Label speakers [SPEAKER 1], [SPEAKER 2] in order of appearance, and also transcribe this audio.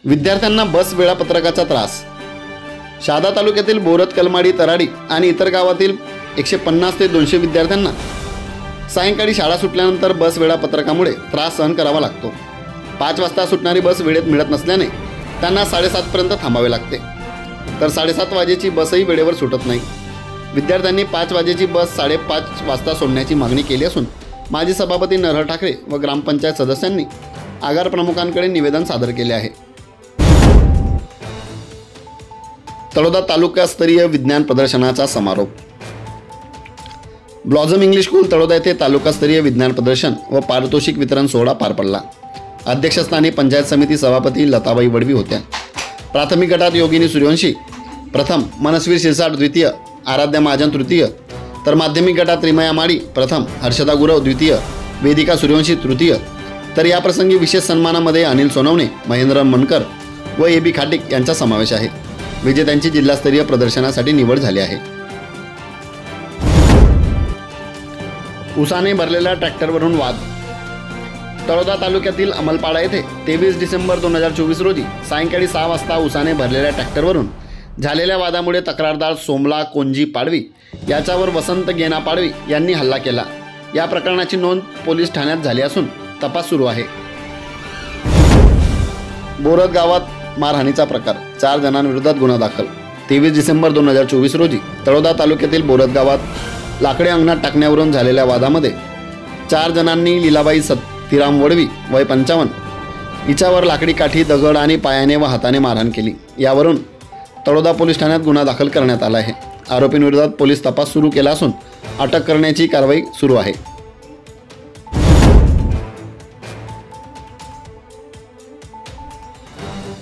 [SPEAKER 1] विद्यार्थ्यांना बस वेळापत्रकाचा त्रास। शहादा तालुक्यातील बोरत, कलमाडी, तराडी आणि इतर गावातील 150 ते 200 विद्यार्थ्यांना सायंकाळी शाळा सुटल्यानंतर बस वेळापत्रकामुळे त्रास सहन करावा लागतो। 5 वाजता सुटणारी बस वेळेत मिळत नसल्याने त्यांना 7:30 पर्यंत थांबावे लागते, तर 7:30 वाजेची बसही वेळेवर सुटत नाही। विद्यार्थ्यांनी 5 वाजेची बस 5:30 वाजता सोडण्याची मागणी केली असून माजी सभापती नरहर ठाकरे व ग्रामपंचायत सदस्यांनी आगार प्रमुखांकडे निवेदन सादर केले आहे। तळोदा तालुकास्तरीय विज्ञान प्रदर्शनाचा समारोप। ब्लॉझम इंग्लिश स्कूल तळोदा येथे तालुकास्तरीय विज्ञान प्रदर्शन व पारितोषिक वितरण सोहळा पार पडला। अध्यक्षस्थानी पंचायत समिती सभापती लताबाई वडवी होत्या। प्राथमिक गटात योगिनी सूर्यवंशी प्रथम, मनस्वीर शिरसाट द्वितीय, आराध्या महाजन तृतीय, तर माध्यमिक गटात रिमया माडी प्रथम, हर्षदा गुरव द्वितीय, वेदिका सूर्यवंशी तृतीय। तर याप्रसंगी विशेष सन्मानामध्ये अनिल सोनवणे, महेंद्र मनकर व ए बी खाटिक यांचा समावेश आहे। विजेत्यांची जिल्हास्तरीय प्रदर्शनासाठी निवड झाली आहे। उसाने भरलेल्या ट्रॅक्टरवरून वाद। तळोदा तालुक्यातील अमलपाडा येथे 23 डिसेंबर 2024 रोजी सायंकाळी 6 वाजता उसाने भरलेल्या ट्रॅक्टरवरून झालेल्या वादामुळे तक्रारदार सोमला कोंजी पाडवी याच्यावर वसंत गेना पाडवी यांनी हल्ला केला। या प्रकरणाची नोंद पोलीस ठाण्यात झाली असून तपास सुरू आहे। बोरत गावात मारहाणीचा प्रकार, 4 जणांविरोधात गुन्हा दाखल। 23 डिसेंबर 2024 रोजी तळोदा तालुक्यातील बोरत गावात लाकडे अंगणात टाकण्यावरून झालेल्या वादामध्ये 4 जणांनी लीलाबाई सतीराम वडवी वय 55 हिच्यावर लाकडी काठी, दगड आणि पायाने व हाताने मारहाण केली। यावरून तळोदा पोलीस ठाण्यात गुन्हा दाखल करण्यात आला आहे। आरोपींविरोधात पोलीस तपास सुरू केला असून अटक करण्याची कारवाई सुरू आहे।